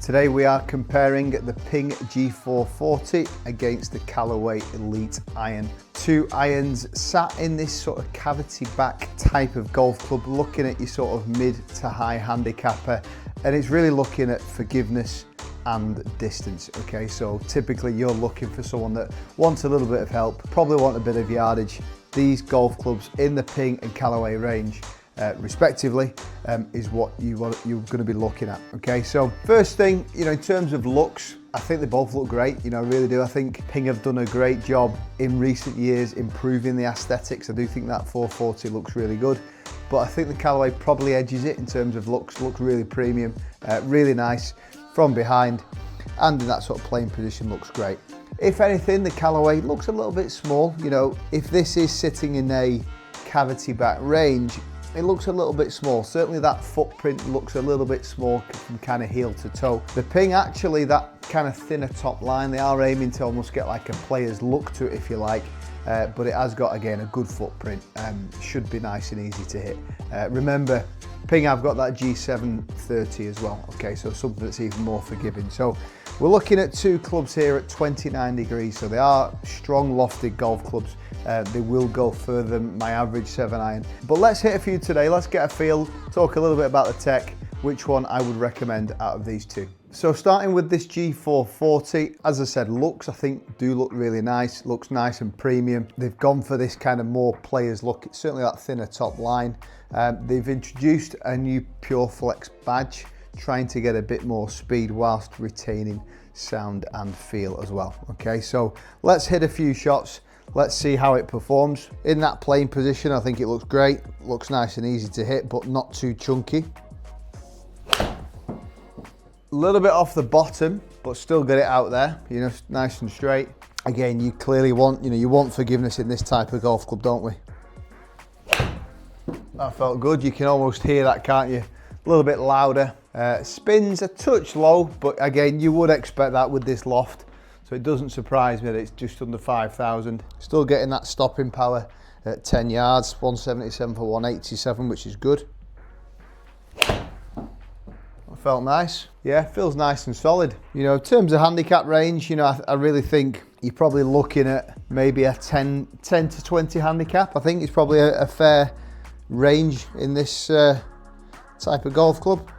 Today we are comparing the Ping G440 against the Callaway Elyte Iron. Two irons sat in this sort of cavity back type of golf club, looking at your sort of mid to high handicapper, and it's really looking at forgiveness and distance. Okay, so typically you're looking for someone that wants a little bit of help, probably want a bit of yardage. These golf clubs in the Ping and Callaway range respectively is what you're going to be looking at. Okay, so first thing, in terms of looks, I think they both look great. I really do. I think Ping have done a great job in recent years improving the aesthetics. I do think that 440 looks really good, but I think the Callaway probably edges it in terms of looks. Looks really premium, really nice from behind, and in that sort of playing position looks great. If anything, the Callaway looks a little bit small. If this is sitting in a cavity back range, it looks a little bit small. Certainly that footprint looks a little bit small from kind of heel to toe. The Ping, actually, that kind of thinner top line, they are aiming to almost get like a player's look to it, if you like, but it has got, again, a good footprint. Should be nice and easy to hit. Remember, Ping, I've got that G440 as well, okay, so something that's even more forgiving. So we're looking at two clubs here at 29 degrees, so they are strong lofted golf clubs. They will go further than my average 7-iron. But let's hit a few today, let's get a feel, talk a little bit about the tech, which one I would recommend out of these two. So starting with this G440, as I said, looks, I think, do look really nice, looks nice and premium. They've gone for this kind of more player's look, it's certainly that thinner top line. They've introduced a new Pure Flex badge, trying to get a bit more speed whilst retaining sound and feel as well. Okay, so let's hit a few shots. Let's see how it performs. In that playing position, I think it looks great. Looks nice and easy to hit, but not too chunky. A little bit off the bottom, but still get it out there, nice and straight. Again, you clearly want, you want forgiveness in this type of golf club, don't we? That felt good. You can almost hear that, can't you? A little bit louder. Spins a touch low, but again, you would expect that with this loft. So it doesn't surprise me that it's just under 5,000. Still getting that stopping power at 10 yards, 177 for 187, which is good. That felt nice. Yeah, feels nice and solid. In terms of handicap range, I really think you're probably looking at maybe a 10 to 20 handicap. I think it's probably a fair range in this type of golf club.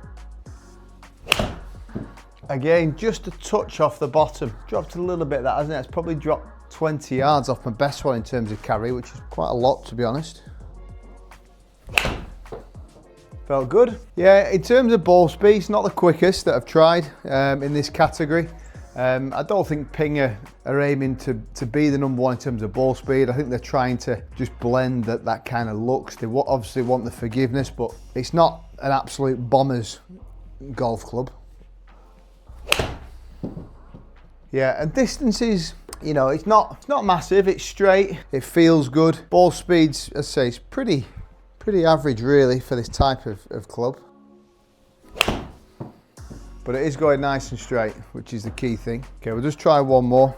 Again, just a touch off the bottom. Dropped a little bit, that, hasn't it? It's probably dropped 20 yards off my best one in terms of carry, which is quite a lot, to be honest. Felt good. Yeah, in terms of ball speed, it's not the quickest that I've tried in this category. I don't think Ping are aiming to be the number one in terms of ball speed. I think they're trying to just blend that kind of looks. They obviously want the forgiveness, but it's not an absolute bombers golf club. Yeah, and distances, it's not massive, it's straight, it feels good. Ball speeds, as I say, it's pretty average really for this type of club. But it is going nice and straight, which is the key thing. Okay, we'll just try one more.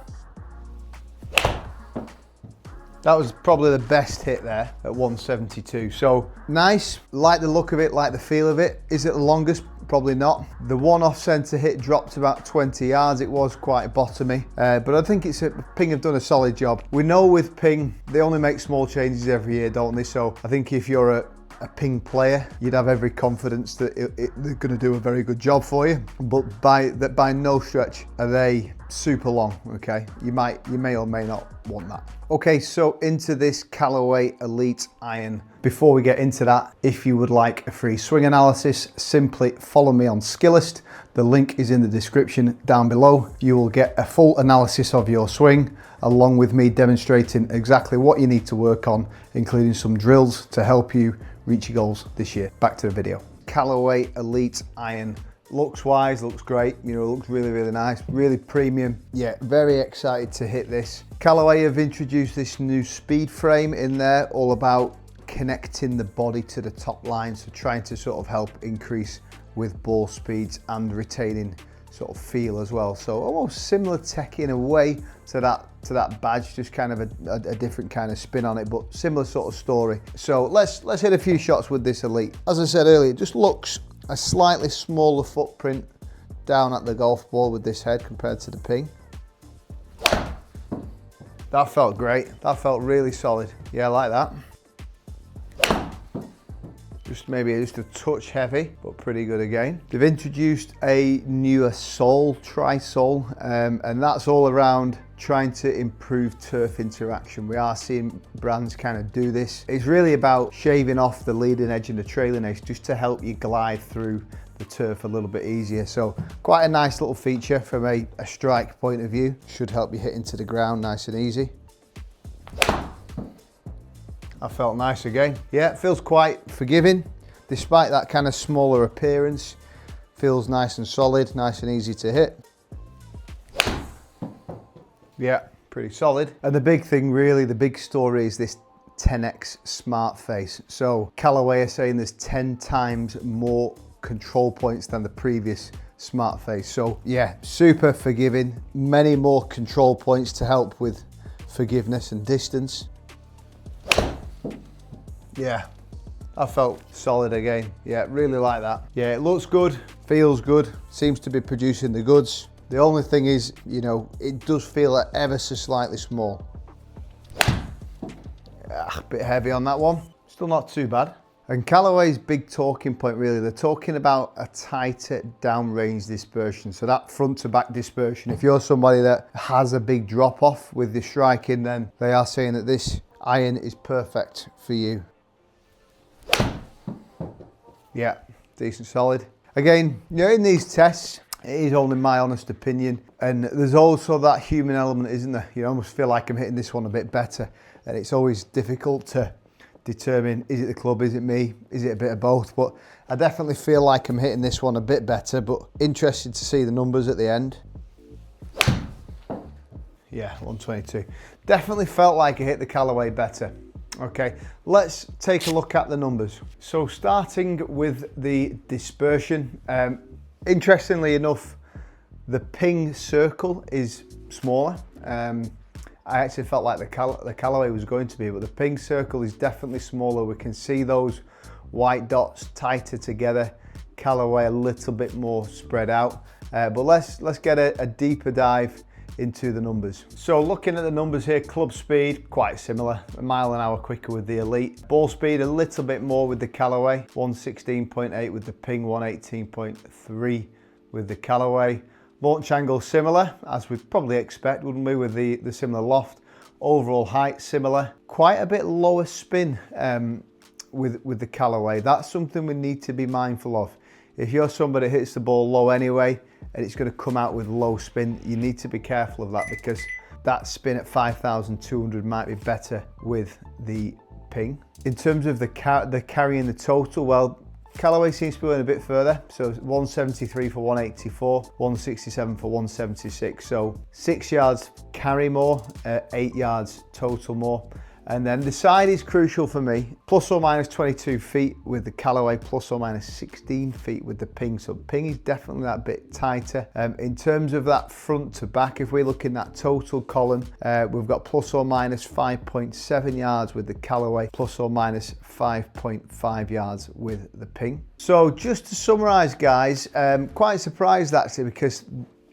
That was probably the best hit there at 172. So nice, like the look of it, like the feel of it. Is it the longest? Probably not. The one off centre hit dropped about 20 yards. It was quite bottomy, but I think Ping have done a solid job. We know with Ping, they only make small changes every year, don't they? So I think if you're a Ping player, you'd have every confidence that they're going to do a very good job for you. But by no stretch are they super long. Okay, you may or may not want that. Okay, so into this Callaway Elyte Iron. Before we get into that, if you would like a free swing analysis, simply follow me on Skillest. The link is in the description down below. You will get a full analysis of your swing, along with me demonstrating exactly what you need to work on, including some drills to help you reach your goals this year. Back to the video. Callaway Elyte Iron. Looks wise, looks great, looks really, really nice, really premium. Yeah, very excited to hit this. Callaway have introduced this new speed frame in there, all about connecting the body to the top line, so trying to sort of help increase with ball speeds and retaining sort of feel as well. So almost similar tech in a way to that badge, just kind of a different kind of spin on it, but similar sort of story. So let's hit a few shots with this Elyte. As I said earlier, it just looks a slightly smaller footprint down at the golf ball with this head compared to the ping. That felt great. That felt really solid. Yeah, I like that. Maybe just a touch heavy, but pretty good again. They've introduced a newer sole, tri-sole, and that's all around trying to improve turf interaction. We are seeing brands kind of do this. It's really about shaving off the leading edge and the trailing edge just to help you glide through the turf a little bit easier. So quite a nice little feature from a strike point of view. Should help you hit into the ground nice and easy. I felt nice again. Yeah, it feels quite forgiving. Despite that kind of smaller appearance, feels nice and solid, nice and easy to hit. Yeah, pretty solid. And the big thing really, the big story is this 10x smart face. So Callaway are saying there's 10 times more control points than the previous smart face. So yeah, super forgiving, many more control points to help with forgiveness and distance. Yeah, I felt solid again. Yeah, really like that. Yeah, it looks good, feels good, seems to be producing the goods. The only thing is, you know, it does feel ever so slightly small. A bit heavy on that one. Still not too bad. And Callaway's big talking point really, they're talking about a tighter downrange dispersion. So that front to back dispersion, if you're somebody that has a big drop off with the striking, then they are saying that this iron is perfect for you. Yeah, decent solid. Again, you know, in these tests, it is only my honest opinion. And there's also that human element, isn't there? You almost feel like I'm hitting this one a bit better. And it's always difficult to determine, is it the club, is it me, is it a bit of both? But I definitely feel like I'm hitting this one a bit better, but interested to see the numbers at the end. Yeah, 122. Definitely felt like I hit the Callaway better. Okay, let's take a look at the numbers. So starting with the dispersion, interestingly enough, the ping circle is smaller. I actually felt like the Callaway was going to be, but the ping circle is definitely smaller. We can see those white dots tighter together. Callaway a little bit more spread out. But let's get a deeper dive into the numbers. So looking at the numbers here, club speed, quite similar, a mile an hour quicker with the Elite. Ball speed, a little bit more with the Callaway, 116.8 with the Ping, 118.3 with the Callaway. Launch angle similar, as we'd probably expect, wouldn't we, with the similar loft. Overall height similar. Quite a bit lower spin with the Callaway. That's something we need to be mindful of. If you're somebody that hits the ball low anyway, and it's going to come out with low spin, you need to be careful of that, because that spin at 5,200 might be better with the Ping. In terms of the carrying the total, well, Callaway seems to be going a bit further. So 173 for 184, 167 for 176. So 6 yards carry more, 8 yards total more. And then the side is crucial for me. Plus or minus 22 feet with the Callaway, plus or minus 16 feet with the Ping. So Ping is definitely that bit tighter. In terms of that front to back, if we look in that total column, we've got plus or minus 5.7 yards with the Callaway, plus or minus 5.5 yards with the Ping. So just to summarize, guys, quite surprised actually, because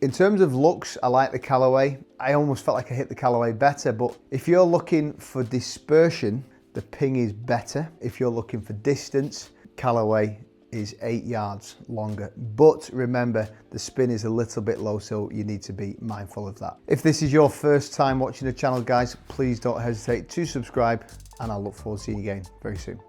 in terms of looks, I like the Callaway. I almost felt like I hit the Callaway better, but if you're looking for dispersion, the Ping is better. If you're looking for distance, Callaway is 8 yards longer. But remember, the spin is a little bit low, so you need to be mindful of that. If this is your first time watching the channel, guys, please don't hesitate to subscribe, and I'll look forward to seeing you again very soon.